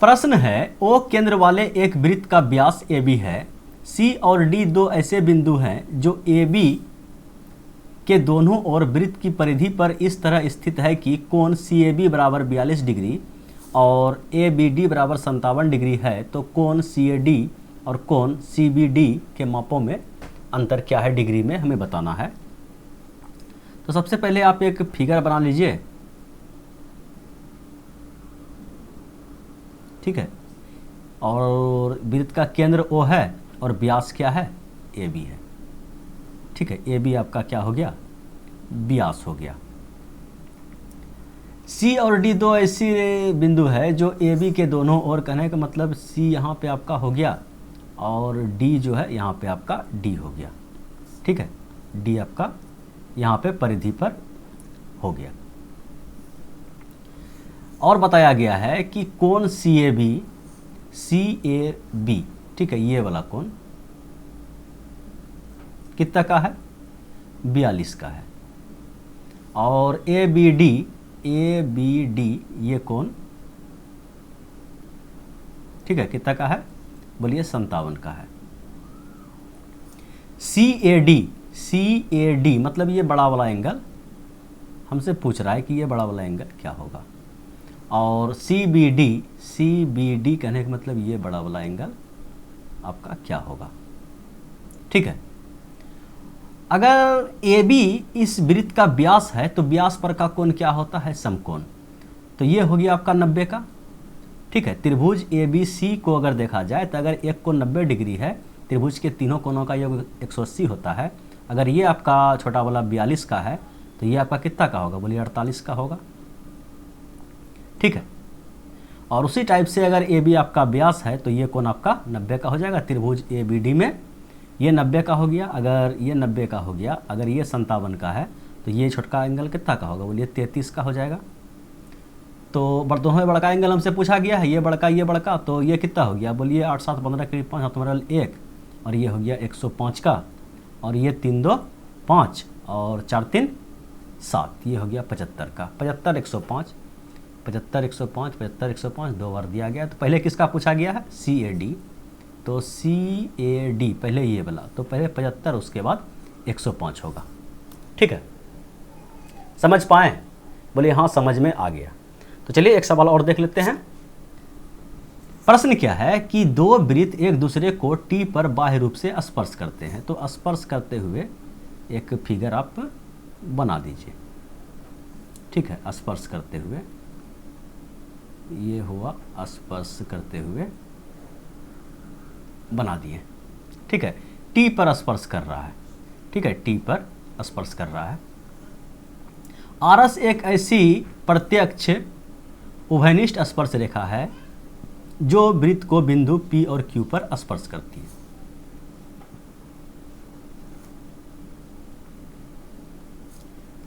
प्रश्न है, ओ केंद्र वाले एक वृत्त का व्यास AB है, C और D दो ऐसे बिंदु हैं जो AB के दोनों ओर वृत्त की परिधि पर इस तरह स्थित है कि कोण CAB बराबर 42 डिग्री और ABD बराबर 57 डिग्री है, तो कोण CAD और कोण CBD के मापों में अंतर क्या है डिग्री में, हमें बताना है। तो सबसे पहले आप एक फिगर बना लीजिए, ठीक है, और वृत्त का केंद्र O है और व्यास क्या है, AB है, ठीक है। AB आपका क्या हो गया, व्यास हो गया। C और D दो ऐसी बिंदु है जो AB के दोनों ओर, कहने का मतलब C यहाँ पे आपका हो गया और D जो है यहाँ पे आपका D हो गया, ठीक है। D आपका यहाँ पे परिधि पर हो गया। और बताया गया है कि कोण CAB, ठीक है, ये वाला कोण कितना का है, 42 का है। और ABD ये कोण, ठीक है, कितना का है, बोलिए 57 का है। CAD मतलब ये बड़ा वाला एंगल, हमसे पूछ रहा है कि ये बड़ा वाला एंगल क्या होगा। और CBD कहने का मतलब ये बड़ा वाला एंगल आपका क्या होगा, ठीक है। अगर AB इस वृत्त का व्यास है तो व्यास पर का कोण क्या होता है, समकोण। तो ये हो गया आपका 90 का, ठीक है। त्रिभुज ABC को अगर देखा जाए तो अगर एक कोण 90 डिग्री है, त्रिभुज के तीनों कोणों का योग 180 होता है। अगर ये आपका छोटा वाला 42 का है तो ये आपका कितना का होगा, बोलिए 48 का होगा, ठीक है। और उसी टाइप से अगर AB आपका व्यास है तो ये कोण आपका 90 का हो जाएगा। त्रिभुज ABD में ये 90 का हो गया, अगर ये 90 का हो गया, अगर ये 57 का है तो ये छोटका एंगल कितना का होगा, बोलिए 33 का हो जाएगा। तो दोनों में बड़का एंगल हमसे पूछा गया है, ये बड़का, तो ये कितना हो गया, बोलिए 8 7 15 करीब 5 7 15 1, और ये हो गया 105 का, और ये 3 2 5 और 4 3 7, ये हो गया 75 का। 75 105 75 105 75 105 दो बार दिया गया। तो पहले किसका पूछा गया है, CAD, तो CAD पहले ये वाला, तो पहले 75 उसके बाद 105 होगा, ठीक है। समझ पाए, बोलिए हाँ समझ में आ गया। तो चलिए एक सवाल और देख लेते हैं। प्रश्न क्या है कि दो वृत्त एक दूसरे को T पर बाह्य रूप से स्पर्श करते हैं। तो स्पर्श करते हुए एक फिगर आप बना दीजिए, ठीक है। स्पर्श करते हुए, ये हुआ स्पर्श करते हुए बना दिए, ठीक है। T पर स्पर्श कर रहा है, ठीक है, T पर स्पर्श कर रहा है। आरस एक ऐसी प्रत्यक्ष उभयनिष्ठ स्पर्श रेखा है जो वृत्त को बिंदु P और Q पर स्पर्श करती है।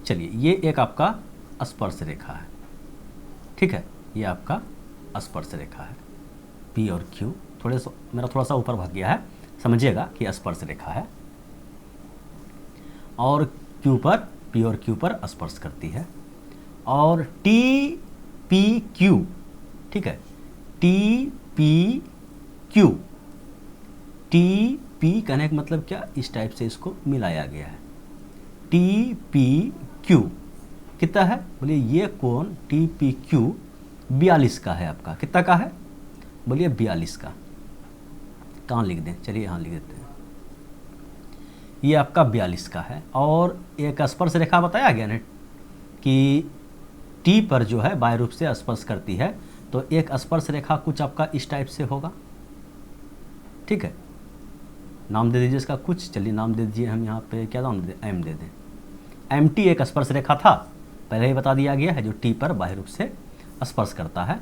चलिए, ये एक आपका स्पर्श रेखा है, ठीक है, ये आपका स्पर्श रेखा है P और Q। मेरा थोड़ा सा ऊपर भाग गया है, समझिएगा कि स्पर्श रेखा है और Q पर, P और Q पर स्पर्श करती है। और TPQ, ठीक है, TPQ, TP कहने का मतलब क्या, इस टाइप से इसको मिलाया गया है। TPQ कितना है, बोलिए ये कोण TPQ 42 का है आपका, कितना का है, बोलिए 42 का। कहाँ लिख दें, चलिए यहाँ लिख देते हैं, ये आपका 42 का है। और एक स्पर्श रेखा बताया गया ना कि T पर जो है बाह्य रूप से स्पर्श करती है, तो एक स्पर्श रेखा कुछ आपका इस टाइप से होगा, ठीक है। नाम दे दीजिए इसका कुछ, चलिए नाम दे दीजिए, हम यहाँ पे क्या नाम दे दें, M दे दें। MT एक स्पर्श रेखा था, पहले ही बता दिया गया है, जो T पर बाह्य रूप से स्पर्श करता है,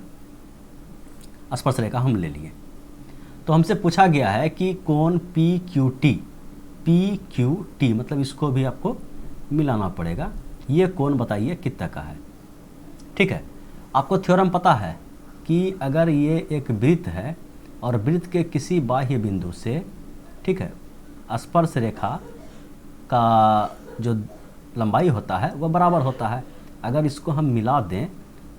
स्पर्श रेखा हम ले लिए। तो हमसे पूछा गया है कि कोण PQT मतलब इसको भी आपको मिलाना पड़ेगा। ये कोण बताइए कितना का है, ठीक है। आपको थ्योरम पता है कि अगर ये एक वृत्त है और वृत्त के किसी बाह्य बिंदु से, ठीक है, स्पर्श रेखा का जो लंबाई होता है वह बराबर होता है। अगर इसको हम मिला दें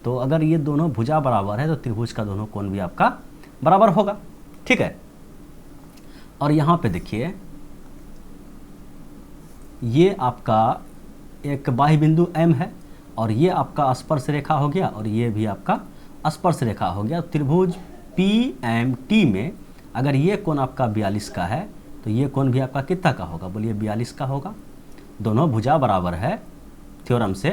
तो अगर ये दोनों भुजा बराबर है तो त्रिभुज का दोनों कोण भी आपका बराबर होगा। ठीक है, और यहाँ पे देखिए ये आपका एक बाह्य बिंदु M है और ये आपका स्पर्श रेखा हो गया और ये भी आपका स्पर्श रेखा हो गया। त्रिभुज PMT में अगर ये कोण आपका 42 का है तो ये कोण भी आपका कितना का होगा, बोलिए 42 का होगा। दोनों भुजा बराबर है थ्योरम से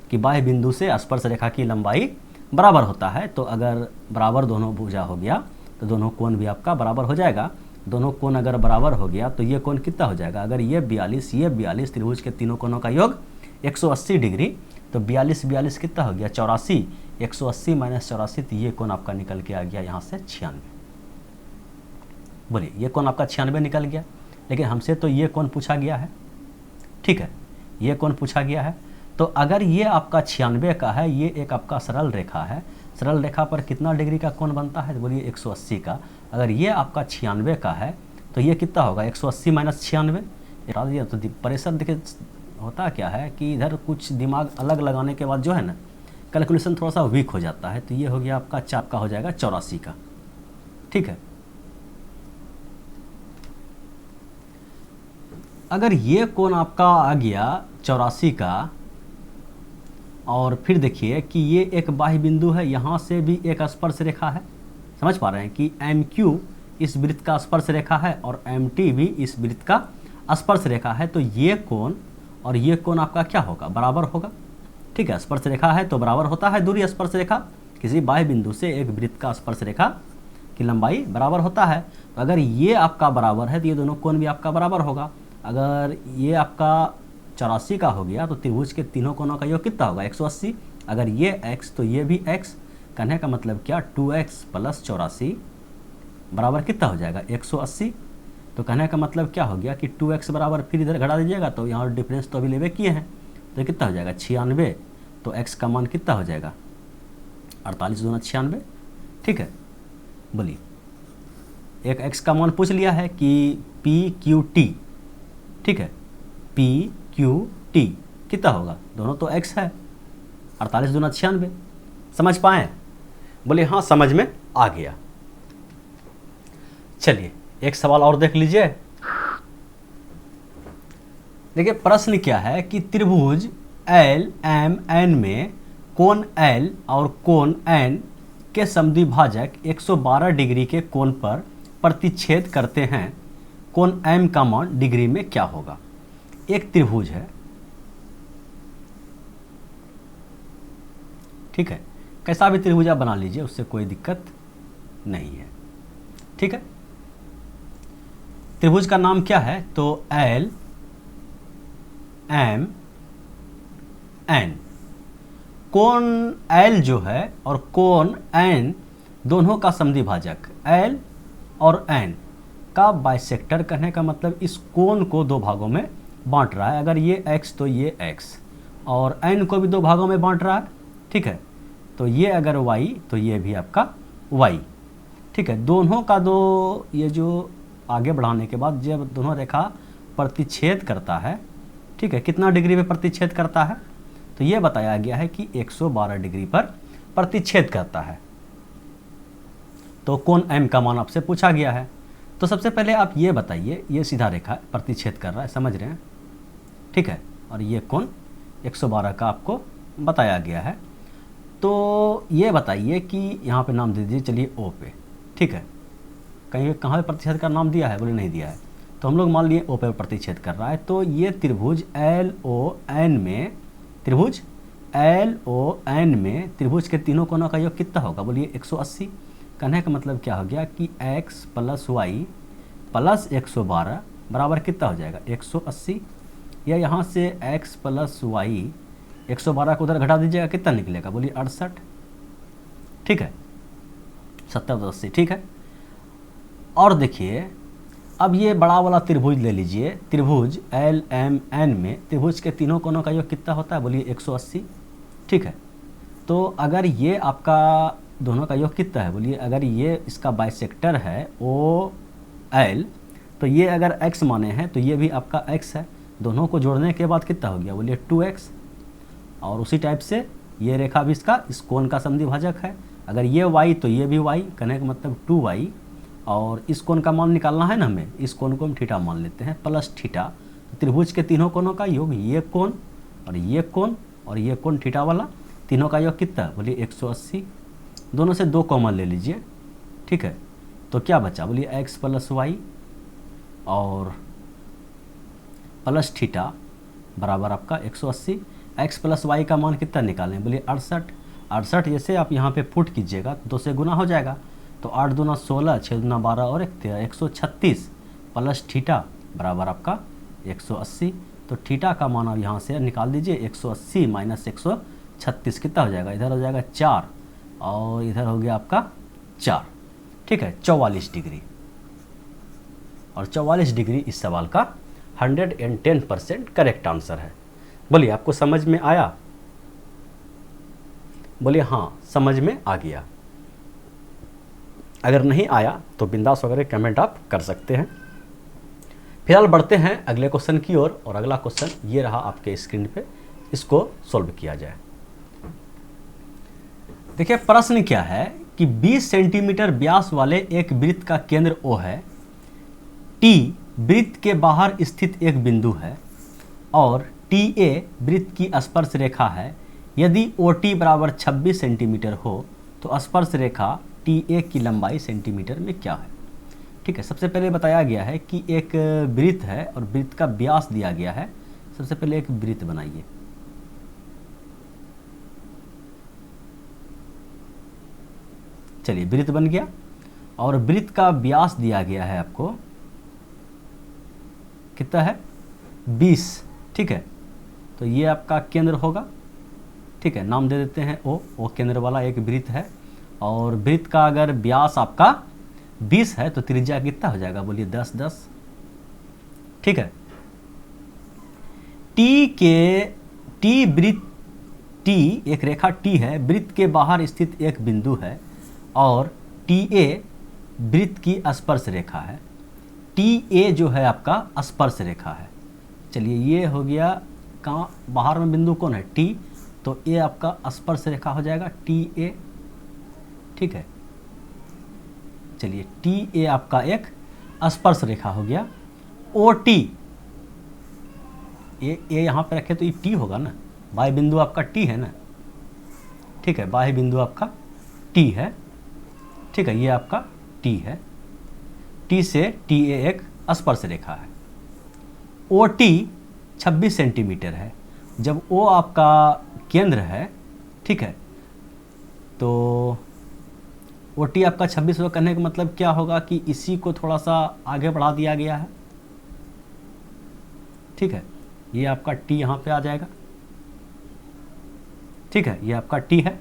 कि बाह्य बिंदु से स्पर्श रेखा की लंबाई बराबर होता है। तो अगर बराबर दोनों भुजा हो गया तो दोनों कोण भी आपका बराबर हो जाएगा। दोनों कोण अगर बराबर हो गया तो ये कोण कितना हो जाएगा, अगर ये 42 ये 42, त्रिभुज के तीनों कोणों का योग 180 डिग्री, तो 42 42 कितना हो गया 84, 180 माइनस 84, तो ये कोण आपका निकल के आ गया यहाँ से 96। बोलिए ये कोण आपका 96 निकल गया, लेकिन हमसे तो ये कोण पूछा गया है। ठीक है, ये कोण पूछा गया है। तो अगर ये आपका 96 का है, ये एक आपका सरल रेखा है, सरल रेखा पर कितना डिग्री का कोण बनता है, तो बोलिए 180 का। अगर ये आपका 96 का है तो ये कितना होगा 180 माइनस 96। तो प्रेशर देखिए होता क्या है कि इधर कुछ दिमाग अलग लगाने के बाद जो है ना कैलकुलेशन थोड़ा सा वीक हो जाता है। तो ये हो गया आपका चाप का हो जाएगा 84 का। ठीक है, अगर ये कोण आपका आ गया 84 का और फिर देखिए कि ये एक बाह्य बिंदु है, यहाँ से भी एक स्पर्श रेखा है। समझ पा रहे हैं कि MQ इस वृत्त का स्पर्श रेखा है और MT भी इस वृत्त का स्पर्श रेखा है। तो ये कोण और ये कोण आपका क्या होगा, बराबर होगा। ठीक है, स्पर्श रेखा है तो बराबर होता है दूरी स्पर्श रेखा, किसी बाह्य बिंदु से एक वृत्त का स्पर्श रेखा की लंबाई बराबर होता है। तो अगर ये आपका बराबर है तो ये दोनों कोण भी आपका बराबर होगा। अगर ये आपका 84 का हो गया तो त्रिभुज के तीनों कोणों का योग कितना होगा 180। अगर ये x तो ये भी x, कहने का मतलब क्या 2x प्लस 84 बराबर कितना हो जाएगा 180। तो कहने का मतलब क्या हो गया कि 2x बराबर फिर इधर घटा दीजिएगा तो यहाँ डिफरेंस तो अभी लेवे किए हैं, तो कितना हो जाएगा 96। तो x का मान कितना हो जाएगा 48 दूना 96। ठीक है, बोलिए एक x का मान पूछ लिया है कि PQT। ठीक है, PQT कितना होगा, दोनों तो x है, 48 दूना 96। समझ पाए, बोले हाँ समझ में आ गया। चलिए एक सवाल और देख लीजिए। देखिए प्रश्न क्या है कि त्रिभुज LMN में कोण L और कोण N के समद्विभाजक 112 डिग्री के कोण पर प्रतिच्छेद करते हैं, कोण M का मान डिग्री में क्या होगा। एक त्रिभुज है, ठीक है, कैसा भी त्रिभुज आप बना लीजिए उससे कोई दिक्कत नहीं है। ठीक है, त्रिभुज का नाम क्या है, तो LMN। कोण L जो है और कोण N दोनों का समद्विभाजक L और N का बाइसेक्टर, कहने का मतलब इस कोण को दो भागों में बांट रहा है। अगर ये x तो ये x और n को भी दो भागों में बांट रहा है। ठीक है, तो ये अगर y तो ये भी आपका y। ठीक है, दोनों का दो ये जो आगे बढ़ाने के बाद जब दोनों रेखा प्रतिच्छेद करता है, ठीक है, कितना डिग्री पे प्रतिच्छेद करता है, तो ये बताया गया है कि 112 डिग्री पर प्रतिच्छेद करता है। तो कोण M का मान आपसे पूछा गया है। तो सबसे पहले आप ये बताइए, ये सीधा रेखा प्रतिच्छेद कर रहा है, समझ रहे हैं। ठीक है, और ये कोण 112 का आपको बताया गया है। तो ये बताइए कि यहाँ पे नाम दे दीजिए, चलिए O पे। ठीक है, कहीं कहाँ पे प्रतिच्छेद का नाम दिया है, बोले नहीं दिया है, तो हम लोग मान लिए O पे प्रतिच्छेद कर रहा है। तो ये त्रिभुज LON में, त्रिभुज LON में त्रिभुज के तीनों कोणों का योग कितना होगा, बोलिए 180। कहने का मतलब क्या हो गया कि x प्लस वाई प्लस 112 बराबर कितना हो जाएगा 180। या यहाँ से x प्लस वाई 112 को उधर घटा दीजिएगा, कितना निकलेगा, बोलिए 68। ठीक है, 70-80। ठीक है, और देखिए अब ये बड़ा वाला त्रिभुज ले लीजिए, त्रिभुज LMN में त्रिभुज के तीनों कोणों का योग कितना होता है, बोलिए 180। ठीक है, तो अगर ये आपका दोनों का योग कितना है, बोलिए अगर ये इसका बाइसेक्टर है OL, तो ये अगर x माने हैं तो ये भी आपका x है। दोनों को जोड़ने के बाद कितना हो गया, बोलिए 2x। और उसी टाइप से ये रेखा भी इसका इस कोण का समद्विभाजक है। अगर ये y तो ये भी y, कहने का मतलब 2y, और इस कोण का मान निकालना है ना हमें, इस कोण को हम थीटा मान लेते हैं प्लस थीटा। तो त्रिभुज के तीनों कोणों का योग, ये कोण और ये कोण और ये कोण थीटा वाला, तीनों का योग कितना, बोलिए 180। दोनों से 2 कॉमन ले लीजिए, ठीक है। तो क्या बचा, बोलिए x प्लस वाई और प्लस थीटा बराबर आपका 180। x प्लस वाई का मान कितना निकालें, बोलिए 68। 68 जैसे आप यहाँ पे पुट कीजिएगा तो 2 से गुना हो जाएगा, तो 8 दूना 16, 6 दूना 12 और 1 13, 136 प्लस थीटा बराबर आपका 180। तो थीटा का मान आप यहाँ से निकाल दीजिए, 180 माइनस 136 कितना हो जाएगा, इधर हो जाएगा 4 और इधर हो गया आपका 4, ठीक है, 44 डिग्री। और 44 डिग्री इस सवाल का 110% करेक्ट आंसर है। बोलिए आपको समझ में आया, बोलिए हाँ समझ में आ गया। अगर नहीं आया तो बिंदास वगैरह कमेंट आप कर सकते हैं। फिलहाल बढ़ते हैं अगले क्वेश्चन की ओर, और अगला क्वेश्चन ये रहा आपके स्क्रीन पे, इसको सॉल्व किया जाए। देखिए प्रश्न क्या है कि 20 सेंटीमीटर व्यास वाले एक वृत्त का केंद्र O है, T वृत्त के बाहर स्थित एक बिंदु है और TA वृत्त की स्पर्श रेखा है। यदि OT बराबर 26 सेंटीमीटर हो तो स्पर्श रेखा TA की लंबाई सेंटीमीटर में क्या है। ठीक है, सबसे पहले बताया गया है कि एक वृत्त है और वृत्त का व्यास दिया गया है। सबसे पहले एक वृत्त बनाइए, चलिए वृत्त बन गया, और वृत्त का व्यास दिया गया है आपको, कितना है 20, ठीक है। तो ये आपका केंद्र होगा, ठीक है, नाम दे देते हैं ओ केंद्र वाला एक वृत्त है। और वृत्त का अगर व्यास आपका 20 है तो त्रिज्या कितना हो जाएगा, बोलिए 10 10, ठीक है। टी वृत्त, टी एक रेखा टी है, वृत्त के बाहर स्थित एक बिंदु है और TA वृत्त की स्पर्श रेखा है। TA जो है आपका स्पर्श रेखा है। चलिए ये हो गया, कहाँ बाहर में बिंदु कौन है, T, तो ये आपका स्पर्श रेखा हो जाएगा TA, ठीक है। चलिए TA आपका एक स्पर्श रेखा हो गया। OT, ये यहाँ पे रखे तो ये T होगा ना, बाह्य बिंदु आपका T है ना, ठीक है, बाह्य बिंदु आपका T है, ठीक है, ये आपका T है। T से TA एक स्पर्श रेखा है। OT 26 सेंटीमीटर है। जब O आपका केंद्र है, ठीक है, तो OT आपका 26 हो, करने का मतलब क्या होगा कि इसी को थोड़ा सा आगे बढ़ा दिया गया है, ठीक है। ये आपका T यहाँ पे आ जाएगा, ठीक है, ये आपका T है।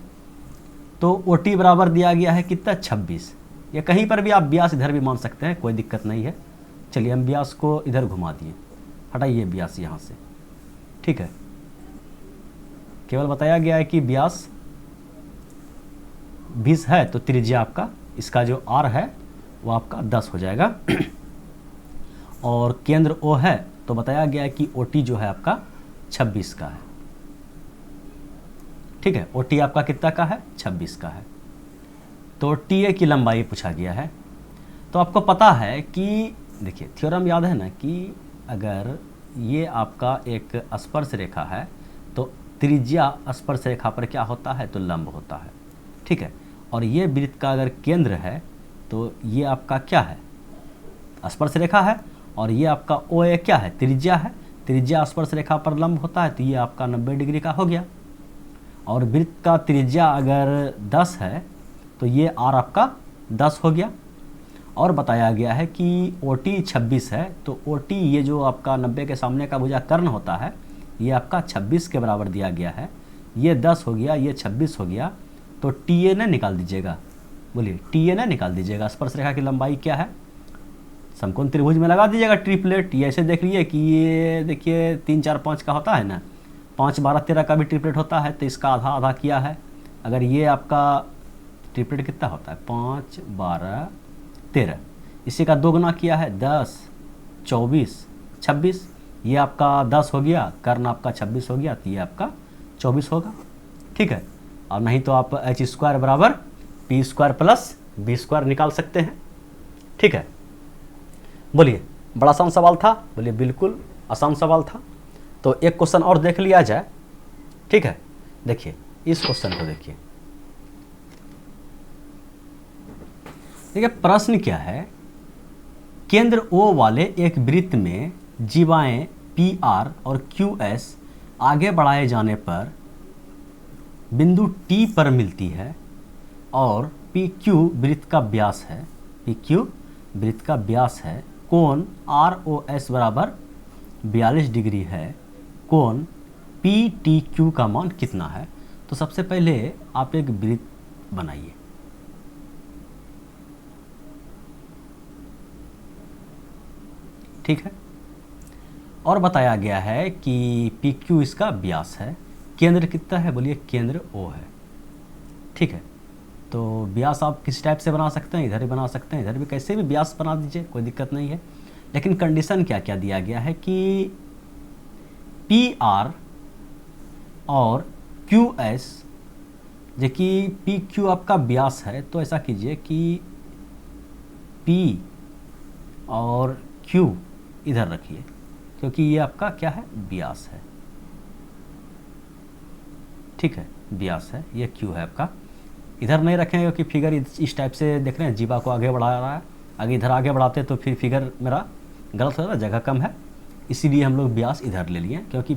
तो OT बराबर दिया गया है कितना, 26। या कहीं पर भी आप व्यास इधर भी मान सकते हैं, कोई दिक्कत नहीं है। चलिए हम व्यास को इधर घुमा दिए, हटाइए व्यास यहाँ से, ठीक है। केवल बताया गया है कि व्यास 20 है तो त्रिज्या आपका, इसका जो R है वो आपका 10 हो जाएगा। और केंद्र O है तो बताया गया है कि OT जो है आपका 26 का है, ठीक है। OT आपका कितना का है, 26 का है। तो TA की लंबाई पूछा गया है। तो आपको पता है कि देखिए थ्योरम याद है ना कि अगर ये आपका एक स्पर्श रेखा है तो त्रिज्या स्पर्श रेखा पर क्या होता है, तो लंब होता है, ठीक है। और ये वृत्त का अगर केंद्र है तो ये आपका क्या है, स्पर्श रेखा है, और ये आपका OA क्या है, त्रिज्या है। त्रिज्या स्पर्श रेखा पर लंब होता है तो ये आपका 90 डिग्री का हो गया। और वृत्त का त्रिज्या अगर 10 है तो ये R आपका 10 हो गया। और बताया गया है कि OT 26 है तो OT ये जो आपका 90 के सामने का भुजा कर्ण होता है, ये आपका 26 के बराबर दिया गया है। ये 10 हो गया, ये 26 हो गया, तो TA ने निकाल दीजिएगा, बोलिए TA ने निकाल दीजिएगा। स्पर्श रेखा की लंबाई क्या है, समकोण त्रिभुज में लगा दीजिएगा ट्रिपलेट। ये ऐसे देख लीजिए कि ये देखिए 3 4 5 का होता है ना, 5 12 13 का भी ट्रिपलेट होता है, तो इसका आधा आधा किया है। अगर ये आपका ट्रिपलेट कितना होता है, 5 12 13, इसी का 2 गुना किया है, 10 24 26, ये आपका 10 हो गया, कर्ण आपका 26 हो गया, तो ये आपका 24 होगा, ठीक है, और नहीं तो आप एच स्क्वायर बराबर P square plus B square निकाल सकते हैं। ठीक है, बोलिए बड़ा आसान सवाल था, बोलिए बिल्कुल आसान सवाल था। तो एक क्वेश्चन और देख लिया जाए। ठीक है, देखिए इस क्वेश्चन को देखिए। देखिए प्रश्न क्या है, केंद्र O वाले एक वृत्त में जीवाएं PR और QS आगे बढ़ाए जाने पर बिंदु T पर मिलती है और PQ वृत्त का व्यास है, PQ वृत्त का व्यास है, कोण ROS बराबर 42 डिग्री है, कोण PTQ का मान कितना है। तो सबसे पहले आप एक वृत्त बनाइए। ठीक है, और बताया गया है कि PQ इसका व्यास है, केंद्र कितना है, बोलिए केंद्र O है। ठीक है, तो व्यास आप किस टाइप से बना सकते हैं, इधर भी बना सकते हैं, इधर भी, कैसे भी व्यास बना दीजिए, कोई दिक्कत नहीं है। लेकिन कंडीशन क्या क्या दिया गया है कि PR और QS, जो कि PQ आपका व्यास है, तो ऐसा कीजिए कि P और Q इधर रखिए, क्योंकि ये आपका क्या है, व्यास है। ठीक है, व्यास है, ये Q है आपका। इधर नहीं रखेंगे क्योंकि फिगर इस टाइप से देख रहे हैं, जीवा को आगे बढ़ा रहा है, अगर इधर आगे बढ़ाते तो फिर फिगर मेरा गलत हो रहा है, जगह कम है, इसीलिए हम लोग व्यास इधर ले लिए, क्योंकि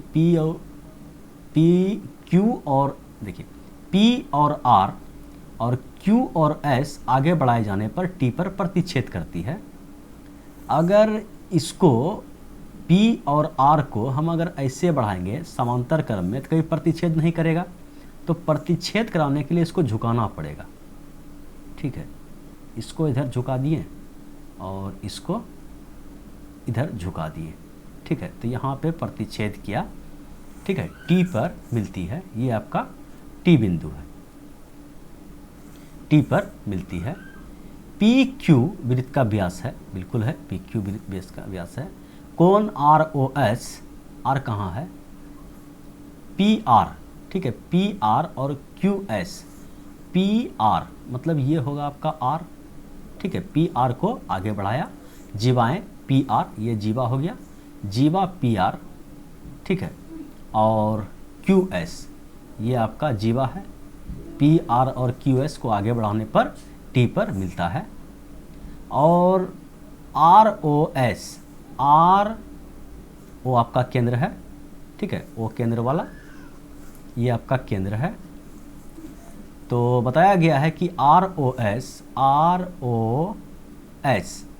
Q और देखिए P और R और Q और S आगे बढ़ाए जाने पर T पर प्रतिच्छेद करती है। अगर इसको P और R को हम अगर ऐसे बढ़ाएंगे समांतर क्रम में तो कभी प्रतिच्छेद नहीं करेगा, तो प्रतिच्छेद कराने के लिए इसको झुकाना पड़ेगा। ठीक है, इसको इधर झुका दिए और इसको इधर झुका दिए। ठीक है, तो यहाँ पे प्रतिच्छेद किया। ठीक है, T पर मिलती है, ये आपका T बिंदु है, T पर मिलती है। PQ वृत्त का व्यास है, बिल्कुल है, PQ वृत्त का व्यास है। कोण ROS, R कहाँ है, PR। ठीक है, PR और QS, PR मतलब ये होगा आपका R। ठीक है, PR को आगे बढ़ाया, जीवाएं PR, ये जीवा हो गया, जीवा PR। ठीक है, और QS ये आपका जीवा है, PR और QS को आगे बढ़ाने पर T पर मिलता है। और ROS, R वो आपका केंद्र है। ठीक है, वो केंद्र वाला, ये आपका केंद्र है। तो बताया गया है कि ROS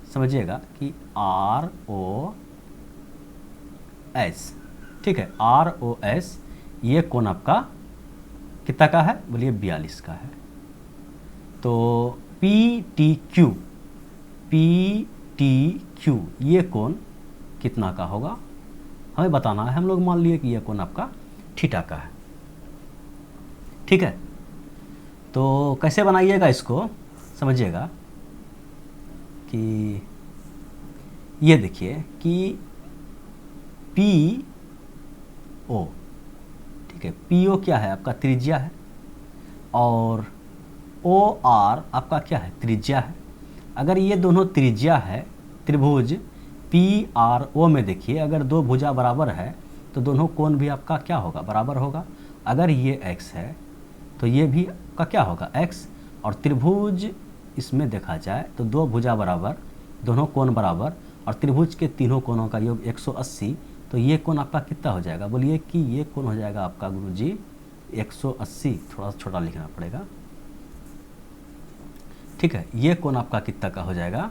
समझिएगा कि ROS, ठीक है, ROS ये कोण आपका कितना का है, बोलिए 42 का है। तो PTQ ये कोण कितना का होगा हमें बताना है। हम लोग मान लिए कि ये कोण आपका थीटा का है। ठीक है, तो कैसे बनाइएगा इसको, समझिएगा कि ये देखिए कि PO, ठीक है, PO क्या है, आपका त्रिज्या है, और OR आपका क्या है, त्रिज्या है। अगर ये दोनों त्रिज्या है, त्रिभुज PRO में देखिए, अगर दो भुजा बराबर है तो दोनों कोण भी आपका क्या होगा, बराबर होगा। अगर ये x है तो ये भी आपका क्या होगा, x। और त्रिभुज इसमें देखा जाए तो दो भुजा बराबर, दोनों कोण बराबर, और त्रिभुज के तीनों कोणों का योग 180, तो ये कोण आपका कितना हो जाएगा, बोलिए कि ये कोण हो जाएगा आपका गुरुजी 180, थोड़ा सा छोटा लिखना पड़ेगा। ठीक है, ये कोण आपका कितना का हो जाएगा,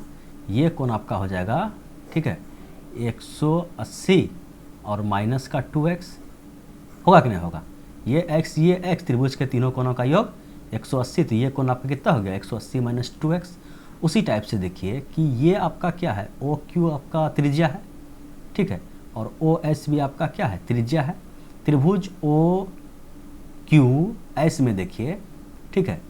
ये कोण आपका हो जाएगा, ठीक है, 180 और माइनस का 2x होगा कि नहीं होगा, ये x त्रिभुज के तीनों कोणों का योग 180, तो ये कोण आपका कितना हो गया 180 माइनस 2x। उसी टाइप से देखिए कि ये आपका क्या है, OQ आपका त्रिज्या है, ठीक है, और OS भी आपका क्या है, त्रिज्या है। त्रिभुज OQS में देखिए, ठीक है,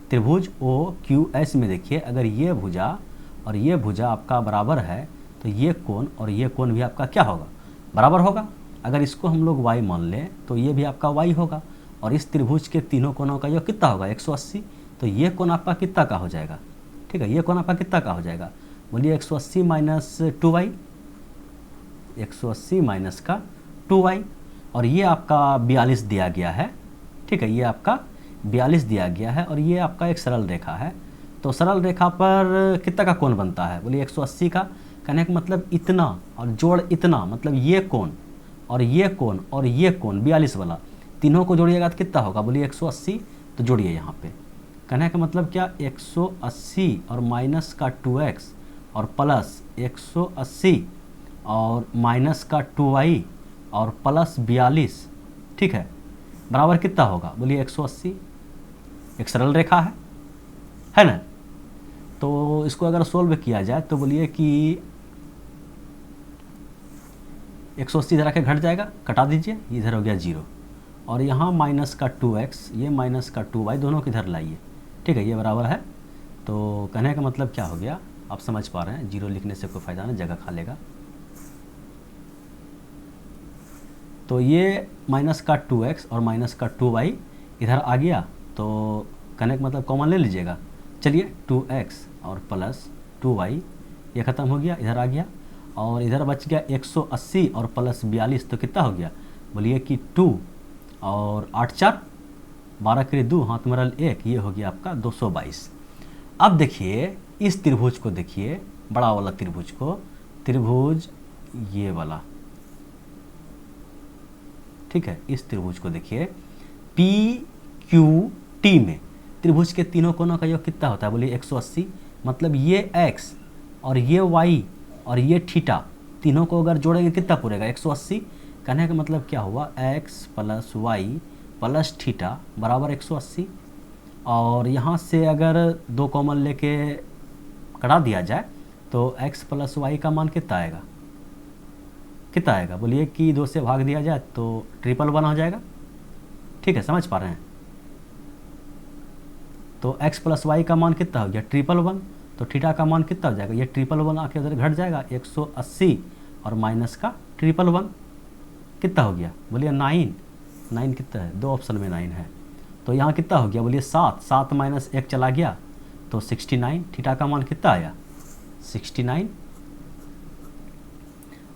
त्रिभुज OQS में देखिए, अगर ये भुजा और ये भुजा आपका बराबर है तो ये कोण और ये कोण भी आपका क्या होगा, बराबर होगा। अगर इसको हम लोग y मान लें तो ये भी आपका y होगा, और इस त्रिभुज के तीनों कोनों का योग कितना होगा 180। तो ये कोण आपका कितना का हो जाएगा, ठीक है, ये कोण आपका कितना का हो जाएगा, बोलिए 180 माइनस 2y, 180 माइनस का 2y, और ये आपका 42 दिया गया है, ठीक है, ये आपका 42 दिया गया है, और ये आपका एक सरल रेखा है। तो सरल रेखा पर कितना का कोण बनता है, बोलिए 180 का, कहने का मतलब इतना और जोड़ इतना, मतलब ये कोण और ये कोण और ये कोण 42 वाला, तीनों को जोड़िएगा तो कितना होगा, बोलिए 180। तो जोड़िए यहाँ पे, कहने का मतलब क्या 180 और माइनस का 2x और प्लस 180 और माइनस का 2y और प्लस 42, ठीक है, बराबर कितना होगा, बोलिए 180। एक सरल रेखा है ना। तो इसको अगर सोल्व किया जाए तो बोलिए कि 180 इधर आके घट जाएगा, कटा दीजिए, इधर हो गया 0, और यहाँ माइनस का 2x, ये माइनस का 2y, दोनों को इधर लाइए, ठीक है, ये बराबर है। तो कहने का मतलब क्या हो गया, आप समझ पा रहे हैं, 0 लिखने से कोई फ़ायदा नहीं, जगह खा लेगा। तो ये माइनस का 2x और माइनस का 2y इधर आ गया, तो कहने का मतलब कॉमन ले लीजिएगा। चलिए 2x और प्लस 2y ये ख़त्म हो गया, इधर आ गया, और इधर बच गया 180 और प्लस 42, तो कितना हो गया, बोलिए कि 2 और 8 4 12 के 2, हाथ में रल 1, ये हो गया आपका 222। अब देखिए इस त्रिभुज को, देखिए बड़ा वाला त्रिभुज को, त्रिभुज ये वाला, ठीक है, इस त्रिभुज को देखिए PQT में त्रिभुज के तीनों कोनों का योग कितना होता है, बोलिए 180, मतलब ये x और ये y और ये थीटा, तीनों को अगर जोड़ेंगे कितना पूरेगा 180। कहने का मतलब क्या हुआ, x plus y plus theta बराबर 180, और यहाँ से अगर 2 कॉमन लेके कटा दिया जाए तो x प्लस वाई का मान कितना आएगा, कितना आएगा, बोलिए कि 2 से भाग दिया जाए तो 111 हो जाएगा, ठीक है, समझ पा रहे हैं। तो x प्लस वाई का मान कितना हो गया 111, तो थीटा का मान कितना हो जाएगा, ये 111 आके उधर घट जाएगा, 180 और माइनस का 111 कितना हो गया, बोलिए 9 कितना है, 2 ऑप्शन में 9 है, तो यहाँ कितना हो गया, बोलिए 7 माइनस 1 चला गया तो 69, थीटा का मान कितना आया 69,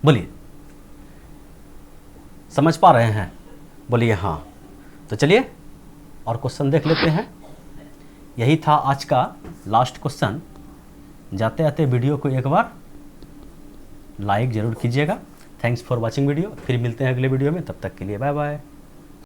बोलिए समझ पा रहे हैं, बोलिए हाँ। तो चलिए और क्वेश्चन देख लेते हैं। यही था आज का लास्ट क्वेश्चन। जाते जाते वीडियो को एक बार लाइक ज़रूर कीजिएगा। Thanks for watching video. फिर मिलते हैं अगले वीडियो में, तब तक के लिए बाय बाय।